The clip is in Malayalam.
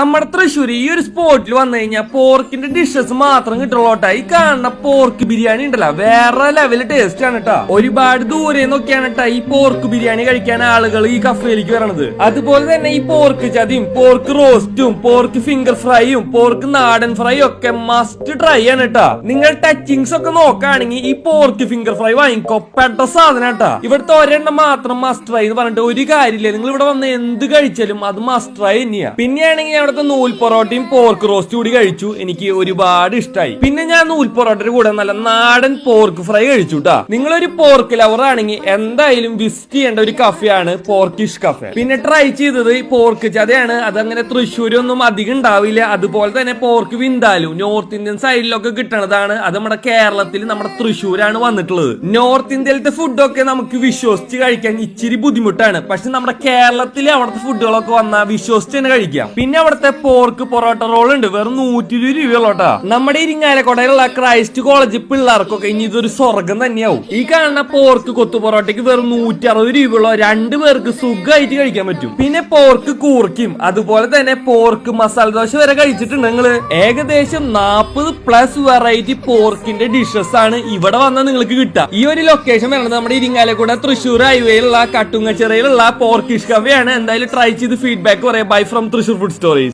നമ്മുടെ തൃശ്ശൂർ ഈ ഒരു സ്പോട്ടിൽ വന്നു കഴിഞ്ഞാൽ പോർക്കിന്റെ ഡിഷസ് മാത്രം കിട്ടുള്ളൂട്ടാ. ഈ കാണുന്ന പോർക്ക് ബിരിയാണി ഉണ്ടല്ലോ, വേറെ ലെവൽ ടേസ്റ്റ് ആണ് കേട്ടോ. ഒരുപാട് ദൂരെ നിന്നൊക്കെയാണ് കേട്ടോ ഈ പോർക്ക് ബിരിയാണി കഴിക്കാൻ ആളുകൾ ഈ കഫേയിലേക്ക് വരണത്. അതുപോലെ തന്നെ ഈ പോർക്ക് ചതിയും പോർക്ക് റോസ്റ്റും പോർക്ക് ഫിംഗർ ഫ്രൈയും പോർക്ക് നാടൻ ഫ്രൈയും ഒക്കെ മസ്റ്റ് ട്രൈ ആണ് കേട്ടോ. നിങ്ങൾ ടച്ചിങ്സ് ഒക്കെ നോക്കുകയാണെങ്കിൽ ഈ പോർക്ക് ഫിംഗർ ഫ്രൈ വാങ്ങിക്കോ, പെട്ട സാധനം കേട്ടാ. ഇവിടുത്തെ ഒരെണ്ണം മാത്രം മസ്റ്റ് ട്രൈ എന്ന് പറഞ്ഞിട്ട് ഒരു കാര്യമില്ല. നിങ്ങൾ ഇവിടെ വന്ന് എന്ത് കഴിച്ചാലും അത് മസ്റ്റ് ട്രൈ തന്നെയാ. പിന്നെയാണെങ്കിൽ അവിടുത്തെ നൂൽ പൊറോട്ടയും പോർക്ക് റോസ്റ്റ് കൂടി കഴിച്ചു, എനിക്ക് ഒരുപാട് ഇഷ്ടമായി. പിന്നെ ഞാൻ നൂൽ പൊറോട്ടയുടെ കൂടെ നല്ല നാടൻ പോർക്ക് ഫ്രൈ കഴിച്ചു കേട്ടാ. നിങ്ങളൊരു പോർക്ക് ലവർ ആണെങ്കിൽ എന്തായാലും വിസിറ്റ് ചെയ്യേണ്ട ഒരു കഫയാണ് പോർക്കിഷ് കഫേ. പിന്നെ ട്രൈ ചെയ്തത് പോർക്ക് ചതയാണ്. അതങ്ങനെ തൃശ്ശൂരൊന്നും അധികം ഉണ്ടാവില്ല. അതുപോലെ തന്നെ പോർക്ക് വിന്താലു നോർത്ത് ഇന്ത്യൻ സൈഡിലൊക്കെ കിട്ടണതാണ്. അത് നമ്മുടെ കേരളത്തിൽ നമ്മുടെ തൃശ്ശൂരാണ് വന്നിട്ടുള്ളത്. നോർത്ത് ഇന്ത്യയിലത്തെ ഫുഡൊക്കെ നമുക്ക് വിശ്വസിച്ച് കഴിക്കാൻ ഇച്ചിരി ബുദ്ധിമുട്ടാണ്. പക്ഷെ നമ്മുടെ കേരളത്തിൽ അവിടുത്തെ ഫുഡുകളൊക്കെ വന്നാൽ വിശ്വസിച്ച് തന്നെ കഴിക്കാം. പിന്നെ അവിടുത്തെ പോർക്ക് പൊറോട്ട റോൾ ഉണ്ട്, വെറും 120 രൂപയുള്ളൂട്ടാ. നമ്മുടെ ഇരിങ്ങാലക്കുടയിലുള്ള ക്രൈസ്റ്റ് കോളേജ് പിള്ളേർക്കൊക്കെ ഇനി ഇതൊരു സ്വർഗം തന്നെയാവും. ഈ കാണുന്ന പോർക്ക് കൊത്തു പൊറോട്ടയ്ക്ക് വെറും 160 രൂപയുള്ള 2 പേർക്ക് സുഖമായിട്ട് കഴിക്കാൻ പറ്റും. പിന്നെ പോർക്ക് കൂർക്കും അതുപോലെ തന്നെ പോർക്ക് മസാല ദോശ വരെ കഴിച്ചിട്ടുണ്ട് നിങ്ങള്. ഏകദേശം 40+ വെറൈറ്റി പോർക്കിന്റെ ഡിഷസ് ആണ് ഇവിടെ വന്നാൽ നിങ്ങൾക്ക് കിട്ടുക. ഈ ഒരു ലൊക്കേഷൻ വരുന്നത് നമ്മുടെ ഇരിങ്ങാലക്കുട തൃശ്ശൂർ ഹൈവേയിലുള്ള കട്ടുങ്ങച്ചിറയിലുള്ള പോർക്കിഷ് കഫേ ആണ്. എന്തായാലും ട്രൈ ചെയ്ത് ഫീഡ്ബാക്ക് പറയാം. Bye from Thrissur food stories.